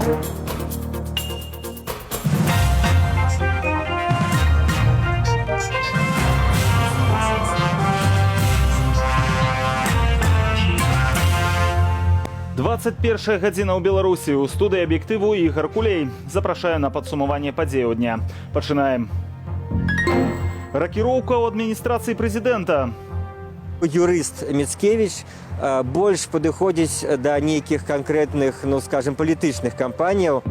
«21 гадзіна ў Беларусі». У студыі «Аб'ектыву» Ігор Кулей. Запрашаю на падсумаванне падзеяў дня. Пачынаем. Ракіроўка ў адміністрацыі прэзідэнта. Юрыст Мицкевич больш падыходзіць да нейкіх канкрэтных, скажем, палітычных кампанияў.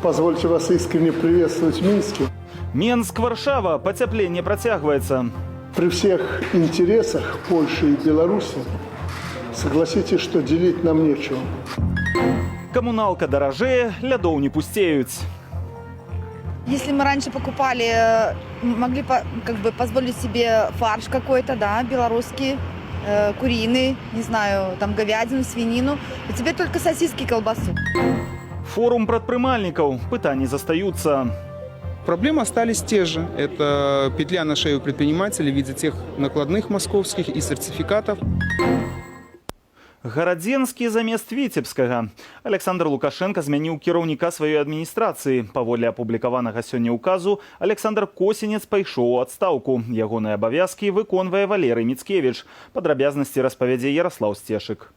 Позвольте вас искренне приветствовать в Минске. Минск-Варшава. Потепление протягивается. При всех интересах Польши и Беларуси, согласитесь, что делить нам нечего. Коммуналка дорожее, лядоў не пустеют. Если мы раньше покупали, могли позволить себе фарш какой-то, да, белорусский, куриный, не знаю, там говядину, свинину, то теперь только сосиски, колбасу. Форум прадпрымальнікаў. Пытанні застаются. Проблемы остались те же. Это петля на шею предпринимателей в виде тех накладных московских и сертификатов. Гарадзенскі замест Віцебскага. Александр Лукашенко змяніў кіраўніка сваёй адміністрацыі. Паводле апублікаванага сёння ўказу, Александр Косінец пайшоў у адстаўку. Ягоныя абавязкі выконвае Валерый Мицкевич. Падрабязнасці распавядзе Ярослаў Стешык.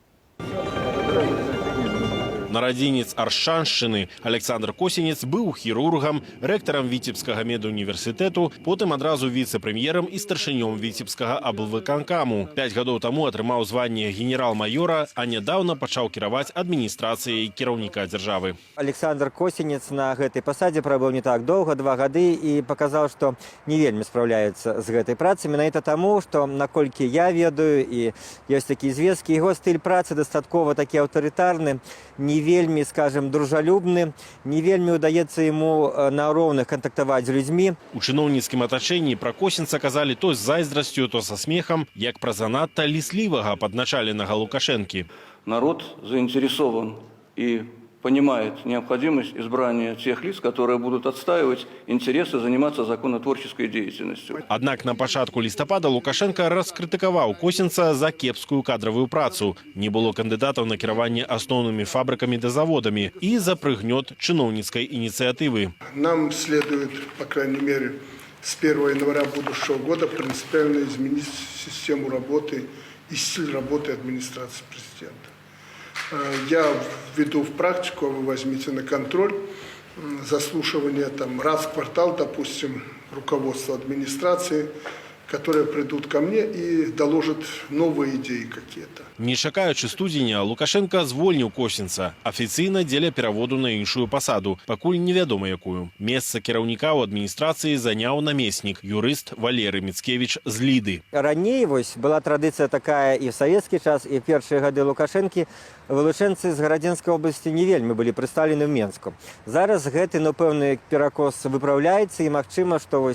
Нарадзенец Аршаншчыны Александр Косінец быў хірургам, рэктарам Віцебскага медуніверсітэту, потым адразу віцэ-прэм'ерам і старшынём Віцебскага аблвыканкаму. 5 гадоў таму атрымаў званне генерал-майора, а нядаўна пачаў кіраваць адміністрацыяй кіраўніка дзяржавы. Александр Косінец на гэтай пасадзе прабыў не так доўга, 2 гады, і паказаў, што не вельмі спраўляецца з гэтай працай. Менавіта таму, што, наколькі я ведаю, і ёсць такія звесткі, яго стыль працы дастаткова такі аўтарытарны, не вельмі, скажем, дружалюбны, не вельмі удаецца ему на роўных кантактаваць з людзьмі. У чыноўніцкім атачэнні пра Косінца казалі то з зайздрасцю, то са смехам, як пра занадта ліслівага падначаленага Лукашэнкі. Народ заинтересован и понимает необходимость избрания тех лиц, которые будут отстаивать интересы, заниматься законотворческой деятельностью. Аднак на пачатку лістапада Лукашенко раскрытыкаваў Косінца за кепскую кадровую працу. Не было кандыдатаў на кіраванне асноўнымі фабриками да заводами и за прыгнёт чыноўніцкай инициативы. Нам следует, по крайней мере, с 1 января будущего года принципиально изменить систему работы и стиль работы администрации президента. Я введу в практику, а вы возьмите на контроль заслушивание раз в квартал, допустим, руководства администрации, которые придут ко мне и доложат новые идеи какие-то. Не чакаючы студзеня, Лукашенко звольніў Косінца. Афіцыйна дзеля пераводу на іншую пасаду, пакуль невядома якую. Месца кіраўніка ў адміністрацыі заняў намеснік, юрыст Валерый Мицкевич з Ліды. Раней была традыцыя такая і ў савецкі час, і ў першыя гады Лукашэнкі вылучэнцы з Гарадзенскай обласці не вельмі былі прадстаўлены ў Менску. Зараз гэты, пэўны перакос выпраўляецца, і магчыма, што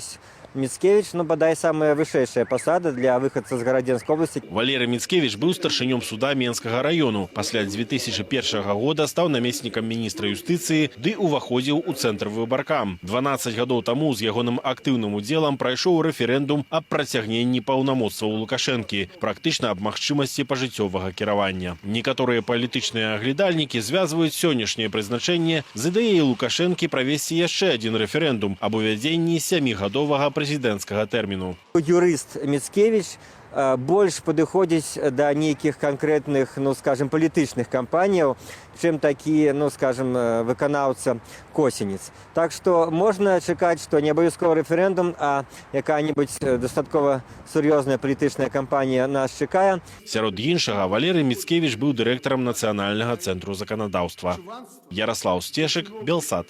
Мицкевич, бадай, самая вышэйшая пасада для выхадца з Гарадзенскай обласці. Валерый Мицкевич быў старшынём суда Менскага району. Пасля 2001 года стаў намеснікам міністра юстыцыі ды уваходзіў у цэнтр выбаркам. 12 гадоў таму з ягоным актыўным удзелам прайшоў рэферэндум аб працягненні паўнамоцтваў Лукашэнкі, практычна аб магчымасці пажыццёвага кіравання. Некаторыя палітычныя аглядальнікі звязваюць сённяшняе прызначэнне з ідэяй Лукашэнкі правесці яшчэ адзін рэферэндум аб увядзенні 7гадовага прэзідэнцкага тэрміну. Юрыст Мицкевич больш падыходзіць да нейкіх канкрэтных, скажем, палітычных кампанияў, чым такі, скажем, выканаўца Косінец. Так што можна чакаць, што не абавязкова рэферэндум, а якая-небудзь дастаткова сур'ёзная палітычная кампанія нас чакае. Сярод іншага, Валерый Мицкевич быў дырэктарам Нацыянальнага цэнтру заканадаўства. Ярослаў Стешык, Белсат.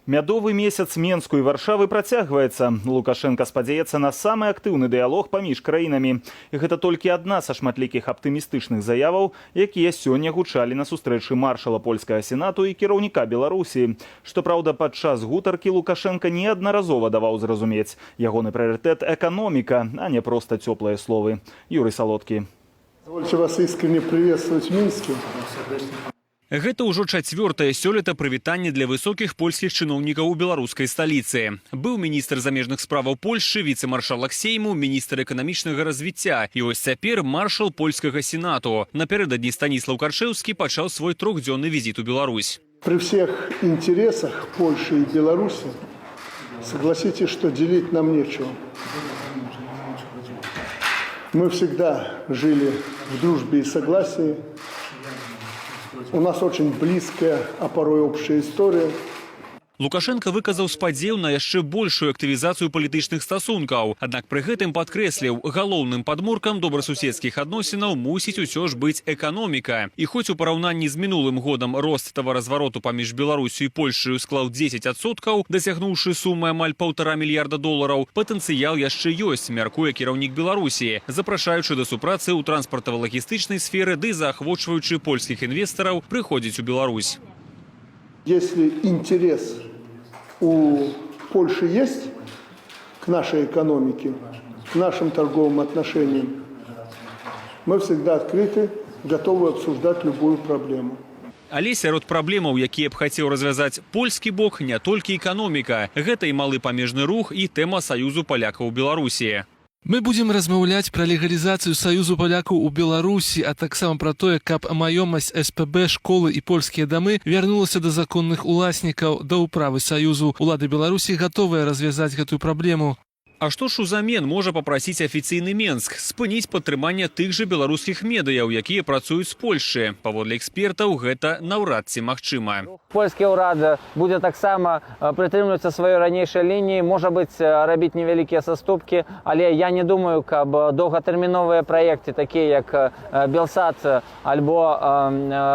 Мядовы месяц Менску і Варшавы працягваецца. Лукашенко спадзяецца на самы актыўны дыялог паміж краінамі. І гэта толькі адна са шматлікіх аптымістычных заяваў, якія сёння гучалі на сустрэчы маршала польскага сенату і кіраўніка Беларусі. Што праўда, падчас гутаркі Лукашенко неаднаразова даваў зразумець. Ягоны прыярытэт эканоміка, а не проста цёплыя словы. Юрый Салодкі. Позвольте вас искренне приветствовать в Минске. Гэта ўжо чацвёртае сёлета прывітанне для высокіх польскіх чыноўнікаў у беларускай сталіцы. Быў міністр замежных справаў Польшчы, віцэ-маршалак Сейму, міністр эканамічнага развіцця і ось цяпер маршал польскага сенату. Напярэдадні Станіслав Карчэўскі пачаў свой трехдзённы візіт у Беларусь. При всех интересах Польши и Беларуси, согласитесь, что делить нам нечего. Мы всегда жили в дружбе и согласии. У нас очень близкая, а порой общая история. Лукашенко выказаў спадзеў на яшчэ большую актывізацыю палітычных стасункаў. Аднак пры гэтым падкрэсліў, галоўным падмуркам добрасуседскіх адносінаў мусіць усё ж быць эканоміка. І хоць у параўнанні з мінулым годам рост таваразвароту паміж Беларусю і Польшчаю склаў 10%, дасягнуўшы сумы амаль $1,5 мільярда, патэнцыял яшчэ ёсць, мяркуе кіраўнік Беларусі, запрашаючы да супрацы ў транспартава-лагістычнай сферы ды заахвочваючы польскіх інвестараў прыходзіць у Беларусь. Если интерес у Польши есть к нашей экономике, к нашим торговым отношениям, мы всегда открыты, готовы обсуждать любую проблему. Але сярод праблемаў, якія б хацеў развязаць польскі бок, не толькі эканоміка. Гэта і малы памежны рух, і тэма саюзу палякаў у Беларусі. Мы будем размаўляць пра легалізацыю саюзу палякаў у Беларусі, а таксама пра тое, каб маёмасць СПБ, школы і польскія дамы вярнулася да законных уласнікаў, да ўправы саюзу. Улады Беларусі гатовыя развязаць гэтую праблему. А што ж узамен можа папрасіць афіцыйны Менск? Спыніць падтрыманне тых жа беларускіх медыяў, якія працуюць з Польшчы. Паводле экспертаў, гэта наўрад ці магчыма. Польскі ўрад будзе таксама прытрымлівацца сваёй ранейшай лініі, можа быць, рабіць невялікія саступкі, але я не думаю, каб доўгатэрміновыя праекты, такія як Белсат, альбо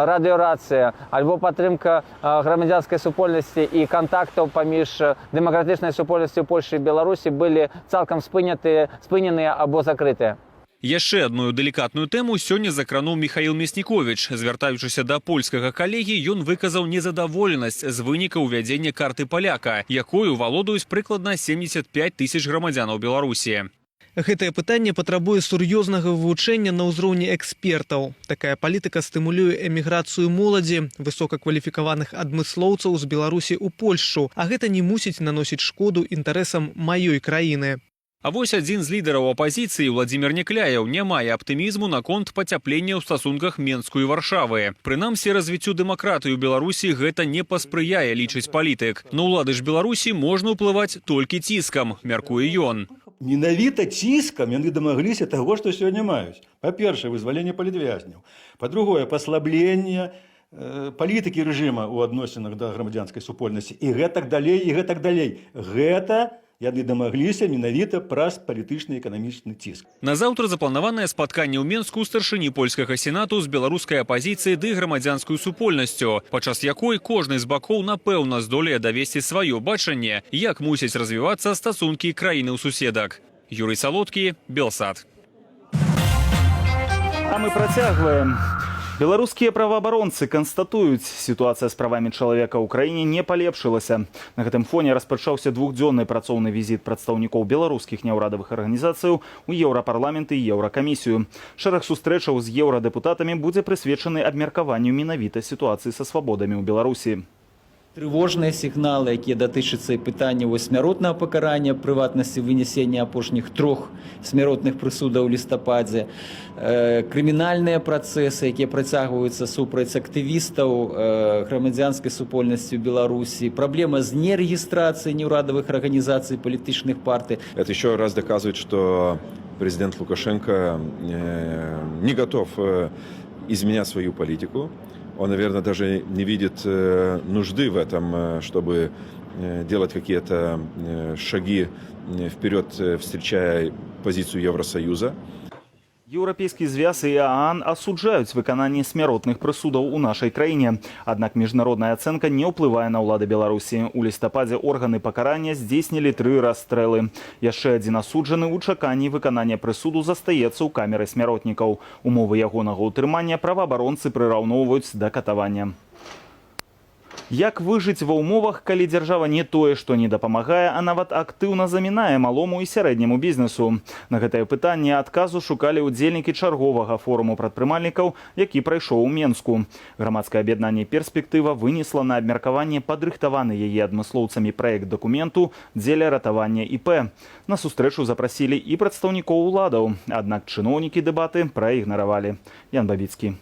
радыёрацыя, альбо падтрымка грамадзянскай супольнасці і кантактаў паміж дэмакратычнай супольнасцю Польшчы і Беларусі былі цалкам спыненыя або закрытыя. Яшчэ адную дэлікатную тэму сёння закрануў Міхаіл Мясніковіч. Звяртаючыся да польскага калегі, ён выказаў незадаволенасць з выніка ўвядзення карты паляка, якою валодаюць прыкладна 75 тысяч грамадзянаў Беларусі. Гэтае пытанне патрабуе сур'ёзнага вывучэння на ўзроўні экспертаў. Такая палітыка стымулюе эміграцыю моладзі, высокакваліфікаваных адмыслоўцаў з Беларусі ў Польшчу, а гэта не мусіць наносіць шкоду інтарэсам маёй краіны. А вось адзін з лідараў апазіцыі, Владзімір Някляеў, не мае аптымізму наконт пацяплення ў стасунках Менску і Варшавы. Прынамсі, развіццю дэмакратыі ў Беларусі гэта не паспрыяе, лічыць палітык. На ўлады ж Беларусі можна ўплываць толькі ціскам, мяркуе ён. Менавіта ціскам яны дамагліся таго, што сёння маюць. Па-першае, вызваленне палітвязняў. Па-другое, паслабленне палітыкі рэжыма ў адносінах да грамадзянскай супольнасці. І гэтак далей, і гэтак далей. Гэта яны дамагліся менавіта праз палітычны эканамічны ціск. Назаўтра запланаванае спатканне ў Менску старшыні польскага сенату з беларускай апазіцыяй ды грамадзянскую супольнасцю, падчас якой кожны з бакоў напэўна здолее давесці сваё бачанне, як мусяць развівацца стасункі краіны ў суседак. Юрый Салодкі, Белсат. А мы працягваем. Беларускія праваабаронцы канстатуюць, сітуацыя з правамі чалавека ў краіне не палепшылася. На гэтым фоне распачаўся двухдзённы працоўны візіт прадстаўнікоў беларускіх няўрадавых арганізацыяў у Еўрапарламент і Еўракамісію. Шэраг сустрэчаў з еўрадэпутатамі будзе прысвечаны абмеркаванню менавіта сітуацыі са свабодамі ў Беларусі. Трывожныя сігналы, якія датычацца і пытання смяротнага пакарання, прыватнасці вынесення апошніх 3 смяротных прысудаў у лістападзе, крымінальныя працэсы, якія працягваюцца супраць актывістаў грамадзянскай супольнасці ў Беларусі, праблема з нерэгістрацыяй неўрадавых арганізацый палітычных партый. Это еще раз доказывает, что президент Лукашенко не готов изменять свою политику. Он, наверное, даже не видит нужды в этом, чтобы делать какие-то шаги вперед, встречая позицию Евросоюза. Еўрапейскі звяз і ААН асуджаюць выкананне смяротных прысудаў у нашай краіне. Аднак міжнародная ацэнка не ўплывае на ўлады Беларусі. У лістападзе органы пакарання здзейснілі 3 расстрэлы. Яшчэ адзін асуджаны ў чаканні выканання прысуду застаецца ў камеры смяротнікаў. Умовы ягонага ўтрымання праваабаронцы прыраўноўваюць да катавання. Як выжыць ва ўмовах, калі дзяржава не тое, што не дапамагае, а нават актыўна замінае малому і сярэдняму бізнесу? На гэтае пытанне адказу шукалі ўдзельнікі чарговага форуму прадпрымальнікаў, які прайшоў у Менску. Грамадскае аб'яднанне «Перспектыва» вынесла на абмеркаванне падрыхтаваны яе адмыслоўцамі праект дакументу дзеля ратавання ІП. На сустрэчу запрасілі і прадстаўнікоў уладаў, аднак чыноўнікі дэбаты праігнаравалі. Ян Бабіцкі.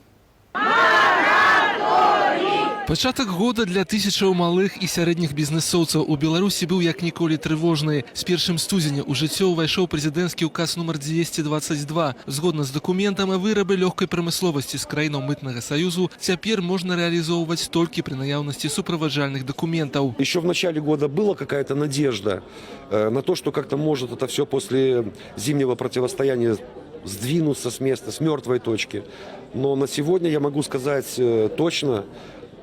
Пачатак года для тысячаў малых і сярэдніх бізнесоўцаў у Беларусі быў як ніколі трывожны. З 1 студзеня ў жыццё ўвайшоў прэзідэнцкі ўказ нумар 222. Згодна з дакументам, вырабы лёгкай прамысловасці з краінаў мытнага саюзу цяпер можна рэалізоўваць толькі пры наяўнасці суправаджальных документаў. Еще в начале года была какая-то надежда на то, что как-то может это все после зимнего противостояния сдвинуться с места, с мертвой точки. Но на сегодня я могу сказать точно,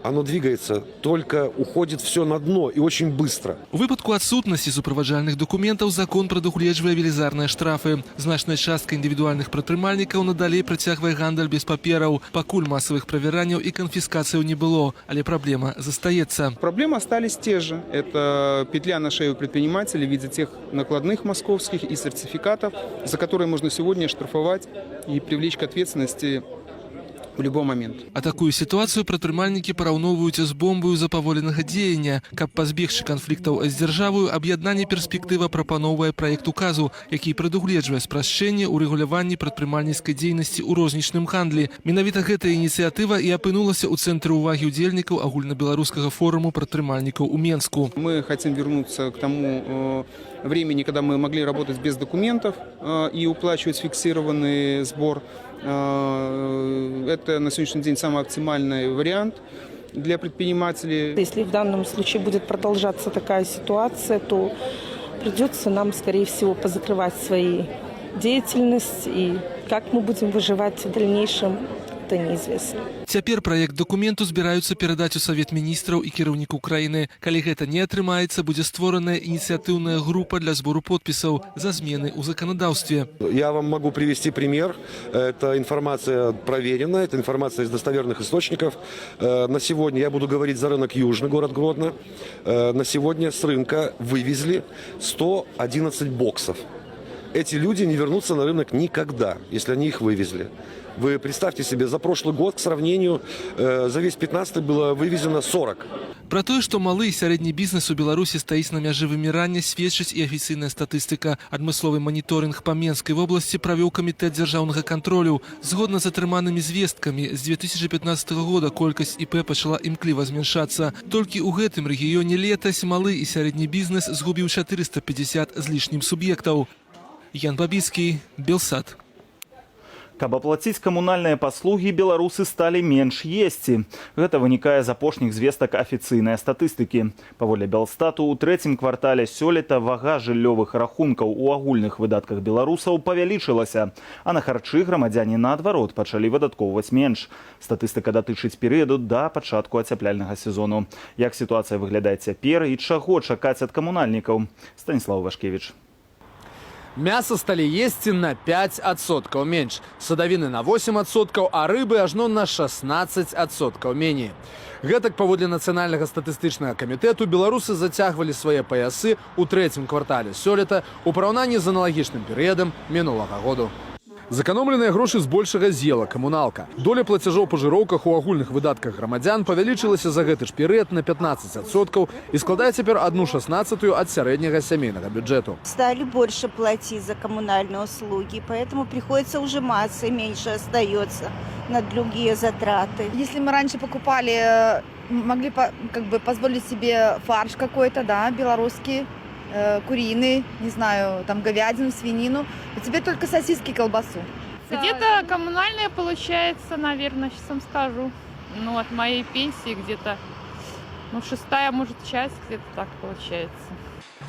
оно двигается, только уходит все на дно и очень быстро. У выпадку адсутнасці суправаджальных документаў закон прадугледжвае велізарныя штрафы. Значная частка індывідуальных прадпрымальнікаў надалей працягвае гандаль без папераў, пакуль масавых правяранняў і канфіскацыяў не было, але праблема застаецца. Проблемы остались те же. Это петля на шею предпринимателей в виде тех накладных московских и сертификатов, за которые можно сегодня штрафовать и привлечь к ответственности в любой момент. А такую сітуацыю прадпрымальнікі параўноўваюць з бомбаю запаволенага дзеяння. Каб пазбегчы канфліктаў з дзяржавою, аб'яднанне «Перспектыва» прапаноўвае праект указу, які прадугледжвае спрашчэнне ў рэгуляванні прадпрымальніцкай дзейнасці ў рознічным гандлі. Менавіта гэтая ініцыятыва і апынулася ў цэнтры ўвагі ўдзельнікаў агульнабеларускага форуму прадпрымальнікаў у Менску. Мы хотим вернуться к тому времени, когда мы могли работать без документов и уплачивать фиксированный сбор. Это на сегодняшний день самый оптимальный вариант для предпринимателей. Если в данном случае будет продолжаться такая ситуация, то придется нам, скорее всего, позакрывать свои деятельности. И как мы будем выживать в дальнейшем, это неизвестно. Цяпер праект дакументу збіраюцца перадаць у Савет міністраў і кіраўніку краіны. Калі гэта не атрымаецца, будзе створаная ініцыятыўная група для збору подпісаў за змены ў заканадаўстве. Я вам могу привести пример. Это информация проверенная, это информация из достоверных источников. На сегодня, я буду говорить за рынок Южный, город Гродно, на сегодня с рынка вывезли 111 боксов. Эти люди не вернутся на рынок никогда, если они их вывезли. Вы представьте себе, за прошлый год, к сравнению, за весь 15-й было вывезено 40. Пра тое, што малы і сярэдні бізнес у Беларусі стаіць на мяжы вымірання, сведчыць і афіцыйная статыстыка. Адмысловы маніторынг па Менскай вобласці правёў камітэт дзяржаўнага кантролю. Згодна з атрыманымі звесткамі, з 2015 года колькасць ІП пачала імкліва змяншацца. Толькі ў гэтым рэгіёне летась малы і сярэдні бізнес згубіў 450 з лішнім суб'ектаў. Ян Бабіцкі, Белсат. Каб аплаціць камунальныя паслугі, беларусы сталі менш есці. Гэта вынікае з апошніх звестак афіцыйнай статыстыкі. Паводле Белстату, у трэцім квартале сёлета вага жыллёвых рахункаў у агульных выдатках беларусаў павялічылася, а на харчы грамадзяне наадварот пачалі выдаткоўваць менш. Статыстыка датычыць перыяду да пачатку ацяпляльнага сезону. Як сітуацыя выглядае цяпер і чаго чакаць ад камунальнікаў? Станіслав Вашкевіч. Мяса сталі есці на 5% менш, садавіны на 8%, а рыбы ажно на 16% меней. Гэтак, паводле Нацыянальнага статыстычнага камітэту, беларусы зацягвалі свае паясы ў трэцім квартале сёлета у параўнанні з аналагічным перыядам мінулага году. Зэканомленыя грошы збольшага з'ела камуналка. Доля плацяжоў па жыроўках у агульных выдатках грамадзян павялічылася за гэты ж перыяд на 15% и складае цяпер 1/16 от сярэдняга сямейнага бюджету. Стали больше платить за коммунальные услуги, поэтому приходится ужиматься, и меньше остается на другие затраты. Если мы раньше покупали, могли позволить себе фарш какой-то, да, белорусский, куриный, не знаю, там говядину, свинину. А теперь только сосиски, колбасу. Где-то коммунальные получается, наверное, сейчас вам скажу. Ну, от моей пенсии где-то, 6-я, может, часть, где-то так получается.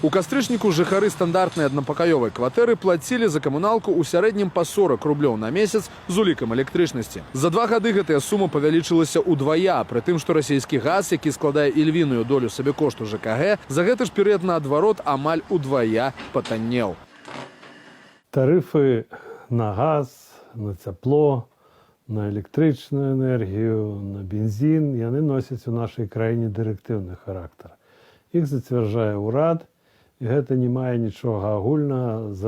У кастрычніку жыхары стандартнай аднапакаёвай кватэры плацілі за камуналку ў сярэднім па 40 рублёў на месяц з улікам электрычнасці. За 2 гады гэтая сума павялічылася ўдвая, пры тым, што расійскі газ, які складае ільвіную долю сабекошту ЖКГ, за гэты ж перыяд наадварот амаль удвая патаннеў. Тарыфы на газ, на цяпло, на электрычную энергію, на бензин, яны носяць у нашай краіне дырэктыўны характар. Іх зацвярджае ўрад, і гэта не мае нічога агульнага з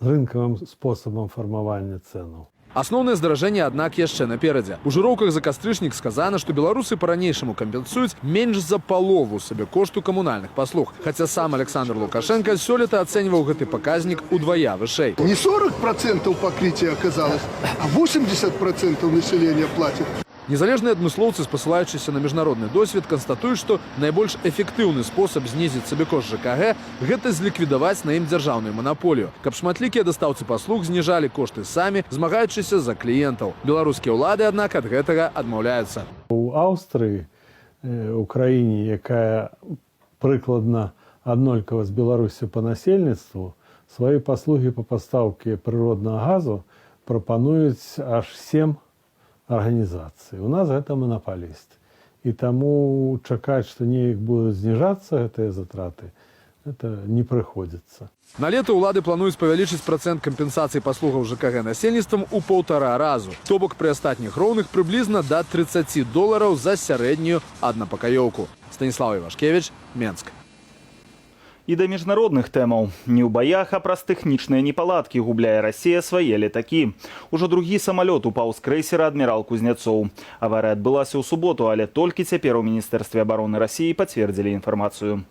рынкавым спосабам фармавання цэнаў. Асноўнае здаражэнне, аднак, яшчэ наперадзе. У жыроўках за кастрычнік сказана, што беларусы па-ранейшаму кампенсуюць менш за палову сабекошту камунальных паслуг. Хаця сам Александр Лукашенко сёлета ацэньваў гэты паказнік удвая вышэй. Не 40% покрытия оказалось, а 80% населения платит. Незалежныя адмыслоўцы, спасылаючыся на міжнародны досвед, канстатуюць, што найбольш эфектыўны спосаб знізіць сабекошт ЖКГ – гэта зліквідаваць на ім дзяржаўную манаполію, каб шматлікія дастаўцы паслуг зніжалі кошты самі, змагаючыся за кліентаў. Беларускія ўлады, аднак, ад гэтага адмаўляюцца. У Аўстрыі, у краіне, якая прыкладна аднолькава з Беларусі па насельніцтву, свае паслугі па пастаўкі прыроднага газу прапануюць аж 7 организации. У нас это монополист. И тому чакаць, што неяк будуць зніжацца гэтыя затраты, это не прыходзіцца. На лета ўлады плануюць павялічыць працэнт кампенсацыі паслугаў ЖКГ насельніцтвам у 1,5 разу. То бок пры астатніх роўных прыблізна да $30 за сярэднюю аднапакаёўку. Станіслав Івашкевіч, Менск. І да міжнародных тэмаў. Не ў баях, а праз тэхнічныя непаладкі губляе Расія свае летакі. Ужо другі самалёт упаў з крэйсера «Адмірал Кузнецоў». Аварыя адбылася ў суботу, але толькі цяпер у Міністэрстве абароны Расіі пацвердзілі інфармацыю.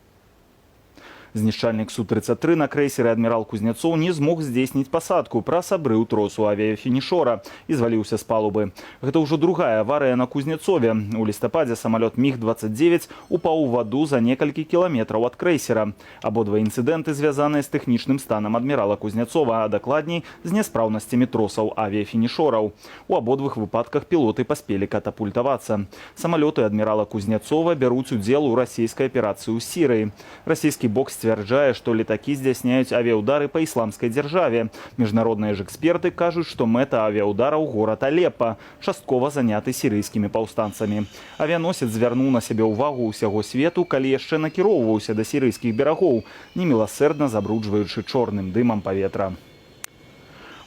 Знішчальнік Су-33 на крэйсеры «Адмірал Кузнецоў» не змог здзейсніць пасадку праз абрыў тросу авіяфінішора і зваліўся з палубы. Гэта ўжо другая аварыя на Кузнецове. У лістападзе самалёт МіГ-29 упаў у ваду за некалькі кіламетраў ад крэйсера. Абодва інцыдэнты звязаныя з тэхнічным станам «Адмірала Кузнецова», а дакладней з няспраўнасцямі тросаў авіяфінішораў. У абодвых выпадках пілоты паспелі катапультавацца. Самалёты «Адмірала Кузнецова» бяруць удзел у расійскай аперацыі ў Сірыі. Расійскі бок сцвярджае, што летакі здзяйсняюць авіяўдары па ісламскай дзяржаве. Міжнародныя ж эксперты кажуць, што мэта авіяўдараў горад Алеппа, часткова заняты сірыйскімі паўстанцамі. Авіяносец звярнуў на сябе ўвагу ўсяго свету, калі яшчэ накіроўваўся да сірыйскіх берагоў, неміласэрдна забруджваючы чорным дымам паветра.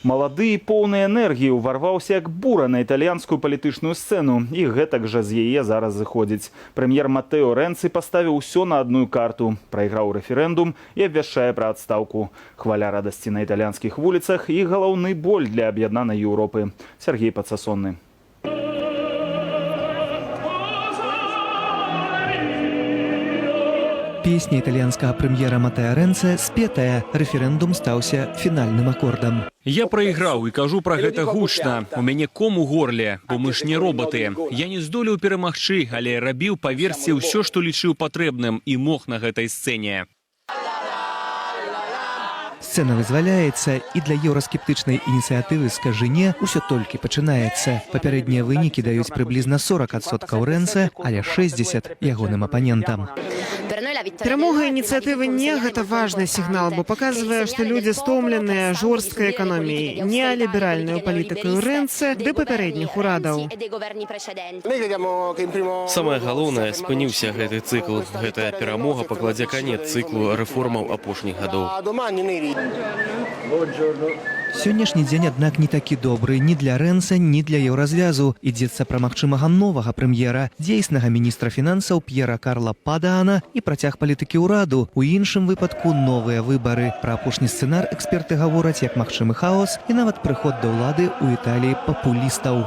Малады і поўны энергіі ўварваўся як бура на італьянскую палітычную сцэну, і гэтак жа з яе зараз зыходзіць. Прэм'ер Матэо Рэнци паставіў усё на адную карту, прайграў рэферэндум і абвяшчае пра адстаўку. Хваля радасці на італьянскіх вуліцах і галоўны боль для аб'яднанай Еўропы. Сергей Падсасонны. Песня італьянскага прэм'ера Матэа Рэнцэ спетая. Рэферэндум стаўся фінальным акордам. Я прайграў і кажу пра гэта гучна. У мяне ком у горле, бо мы ж не робаты. Я не здолеў перамагчы, але рабіў па версіі ўсё, што лічыў патрэбным і мог на гэтай сцэне. Сцэна вызваляецца, і для еўраскептычнай ініцыятывы «Скажы не» усё толькі пачынаецца. Папярэднія вынікі даюць прыблізна 40% Рэнцэ, але 60% ягоным апанентам. Перамога ініцыятывы «Не» – гэта важны сігнал, бо паказвае, што людзі стомленыя жорсткай эканоміяй, неаліберальнаю палітыкаю Рэнцэ ды папярэдніх урадаў. Самае галоўнае – спыніўся гэты цыкл. Гэтая перамога пакладзе канец цыклу рэформаў апошніх гадоў. Сённяшні дзень, аднак, не такі добры ні для Рэнцэ, ні для еўразвязу. Ідзецца пра магчымага новага прэм'ера, дзейснага міністра фінансаў П'ера Карла Падаана і працяг палітыкі ўраду. У іншым выпадку новыя выбары. Пра апошні сцэнар эксперты гавораць як магчымы хаос і нават прыход да ўлады ў Італіі папулістаў.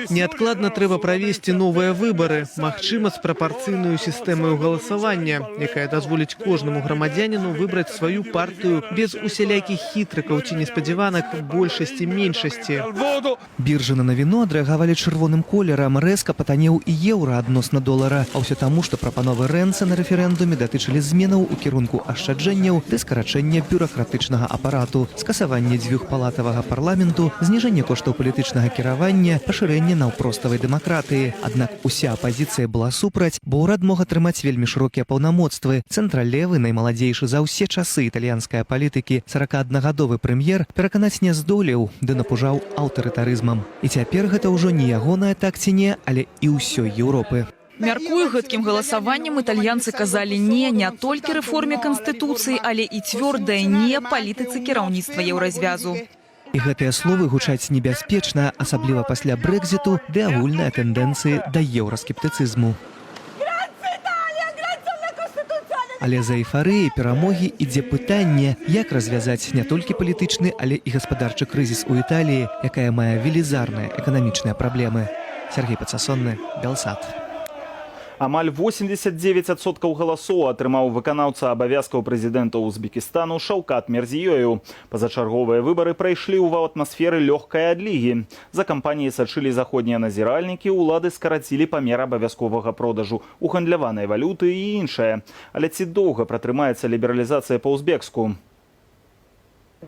Неадкладна трэба правесці новыя выбары, магчыма, з прапарцыйнаю сістэмаю галасавання, якая дазволіць кожнаму грамадзяніну выбраць сваю партыю без усялякіх хітрыкаў ці неспадзяванак большасці-меншасці. Біржы на навіну адрэагавалі чырвоным колерам, рэзка патанеў і еўра адносна долара, а ўсё таму, што прапановы Рэнцэ на рэферэндуме датычылі зменаў у кірунку ашчаджэнняў ды скарачэння бюракратычнага апарату, скасавання дзвюхпалатавага парламенту, зніжэнне коштаў палітычнага кіравання, пашырэнне наўпроставай дэмакратыі. Аднак уся апазіцыя была супраць, бо ўрад мог атрымаць вельмі шырокія паўнамоцтвы. Цэнтралевы, наймаладзейшы за ўсе часы італьянскай палітыкі 41-гадовы прэм'ер пераканаць не здолеў, ды напужаў аўтарытарызмам. І цяпер гэта ўжо не ягоная так ці не, але і ўсёй Еўропы. Мяркую, гэткім галасаваннем італьянцы казалі не толькі рэформе Канстытуцыі, але і цвёрдае не палітыцы кіраўніцтва еўразвязу. І гэтыя словы гучаць небяспечна, асабліва пасля Брэкзіту ды агульныя тэндэнцыі да еўраскептыцызму. Але за эйфарыяй перамогі ідзе пытанне, як развязаць не толькі палітычны, але і гаспадарчы крызіс у Італіі, якая мае велізарныя эканамічныя праблемы. Сергей Пацасонны, Белсат. Амаль 89% галасоў атрымаў выканаўца абавязкаў прэзідэнта Узбекістану Шаўкат Мірзіёеў. Пазачарговыя выбары прайшлі ў атмасферы лёгкай адлігі. За кампаніяй сачылі заходнія назіральнікі, улады скарацілі памер абавязковага продажу угандляванай валюты і іншае. Але ці доўга пратрымаецца лібералізацыя па-узбекску?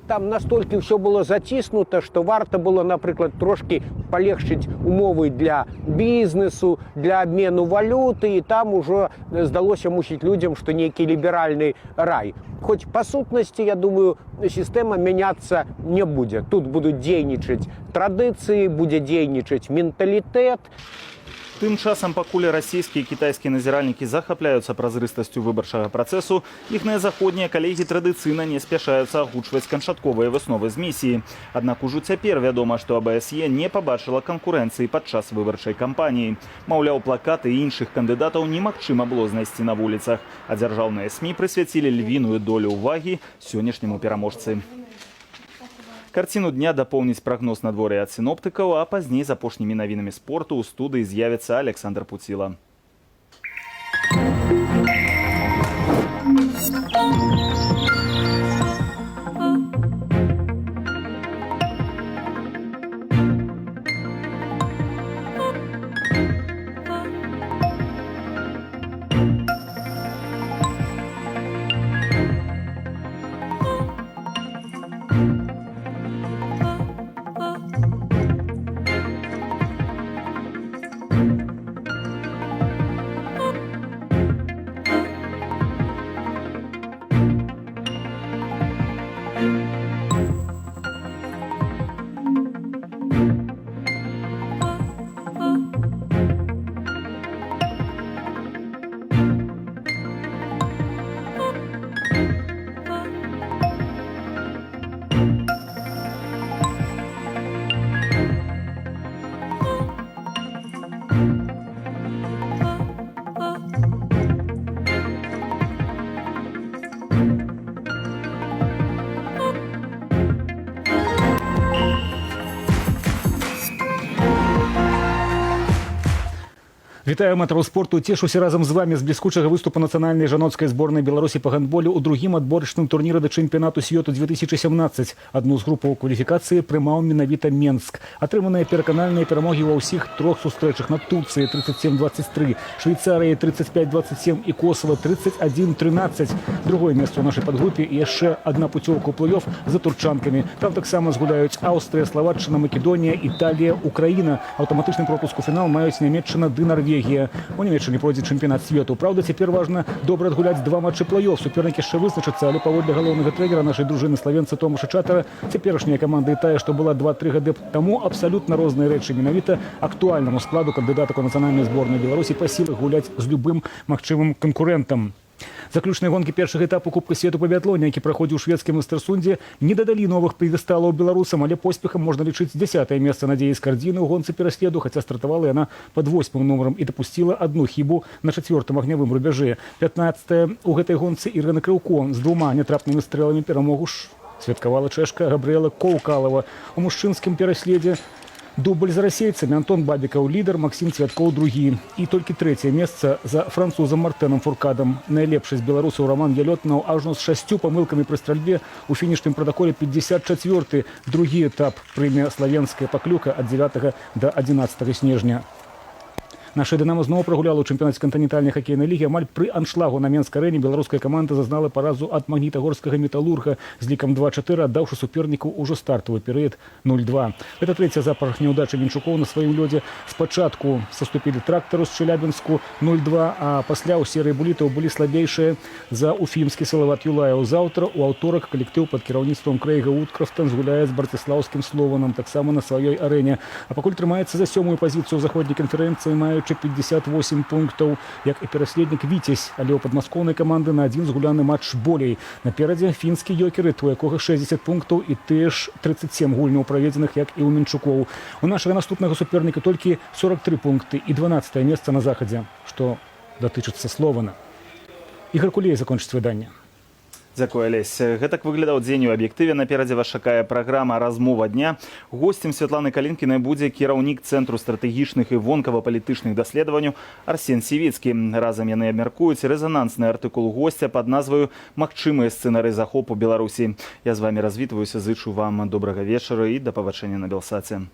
Там настолькі ўсё было заціснута, што варта было, напрыклад, трошкі палегчыць умовы для бізнесу, для абмену валюты, і там ужо здалося мусіць людзям, што нейкі ліберальны рай. Хоць па сутнасці, я думаю, сістэма мяняцца не будзе. Тут будуць дзейнічаць традыцыі, будзе дзейнічаць менталітэт. Тым часам, пакуль расійскія і кітайскія назіральнікі захапляюцца празрыстасцю выбарчага працэсу, іхныя заходнія калегі традыцыйна не спяшаюцца агучваць канчатковыя высновы з місіі. Аднак ужо цяпер вядома, што АБСЕ не пабачыла канкурэнцыі падчас выбарчай кампаніі. Маўляў, плакаты іншых кандыдатаў немагчыма было знайсці на вуліцах, а дзяржаўныя СМІ прысвяцілі львіную долю ўвагі сённяшняму пераможцы. Карціну дня дапоўніць прагноз надвор'я ад сіноптыкаў, а пазней з апошнімі навінамі спорту ў студыі з'явіцца Александр Пуціла. Вітаю аматараў спорту, цешуся разам з вами з бліскучага выступу нацыянальнай жаноцкай зборнай Беларусі па гандболю ў другім адборачным турніры да чэмпіянату свету 2017. Адну з групаў кваліфікацыі прымаў менавіта Менск. Атрыманыя пераканальныя перамогі ва ўсіх трох сустрэчах над Турцыяй 37-23, Швейцарыяй 35-27 і Косово 31-13. Другое месца ў нашай падгрупе і яшчэ адна пуцёўка ў плэй-оф за турчанкамі. Там таксама згуляюць Аўстрыя, Славаччына, Македонія, Італія, Украіна. Аўтаматычны пропуск у фінал маюць Нямецчына ды Норвегія. У Нямецчыне пройдзе чэмпіянат свету. Праўда, цяпер важна добра адгуляць два матчы плэй-оф. Супернікі яшчэ вызначацца, але паводле галоўнага трэнера нашай дружыны славенца Томаша Чатара, цяперашняя каманда і тая, што была 2-3 гады таму, абсалютна розныя рэчы. Менавіта актуальнаму складу кандыдатак у нацыянальнай зборнай Беларусі па сілах гуляць з любым магчымым канкурэнтам. Заключныя гонкі першага этапу Кубка свету па біятлоне, які праходзіў у шведскім Эстерсунде, не дадалі новых п'едэсталаў беларусам, але поспехам можна лічыць 10-е месца Надзеі Скардзіны ў гонцы пераследу, хаця стартавала яна пад 8-м нумарам і дапусціла адну хібу на 4-м агнявым рубяжы. 15-е ў гэтай гонцы Ірына Крыўко з двума нятрапнымі стрэламі перамогу святкавала чэшка Габрыэла Коўкалава. У мужчынскім пераследзе дубль за расейцамі Антон Бабікаў лідар, Максім Цвяткоў другі. І толькі трэцяе месца за французам Мартэнам Фуркадам. Найлепшы з беларусаў Роман Ялётнаў ажно з 6 памылкамі пры стральбе у фінішным пратаколе 54-й. Другі этап прыме славенская паклюка ад 9 да 11 снежня. Наша «Дынамо» зноў прагуляла ў чэмпіянаце кантынентальнай хакейнай лігі. Амаль пры аншлагу на Менскай-арэне беларуская каманда зазнала паразу ад магнітагорскага металурга з лікам 2-4, аддаўшы суперніку ўжо стартавы перыяд 0-2. Гэта трэця запар няўдачы мінчукоў на сваім лёдзе. Спачатку саступілі трактару з Челябінску 0-2, а пасля ў серыі булітаў былі слабейшыя за уфімскі Салават Юлаяў. Заўтра ў аўторак калектыў пад кіраўніцтвам Крэйга Уткрафта згуляе з барціслаўскім Слованам таксама на сваёй арэне. А пакуль трымаецца за 7-ю пазіцыю ў заходняй канферэнцыі, мае сустрэчы 58 пунктаў, як і пераследнік Віцязь, але ў падмаскоўнай каманды на адзін згуляны матч болей. Наперадзе фінскі ёкеры, у якога 60 пунктаў і тыя ж 37 гульняў праведзеных, як і ў Мінчукоў. У нашага наступнага суперніка толькі 43 пункты і 12е месца на захадзе, што датычыцца Слована. Ігор Кулей закончыць выданне. Дзякуй, Алесь. Гэтак выглядаў дзень у аб'ектыве. Наперадзе вас чакае праграма «Размова дня». Госцем Святланы Калінкінай будзе кіраўнік Цэнтру стратэгічных і вонкава-палітычных даследаванняў Арсен Сівіцкі. Разам яны абмяркуюць рэзанансны артыкул госця пад назваю «Магчымыя сцэнары захопу Беларусі». Я з вамі развітваюся, зычу вам добрага вечара і да пабачэння на Белсаце.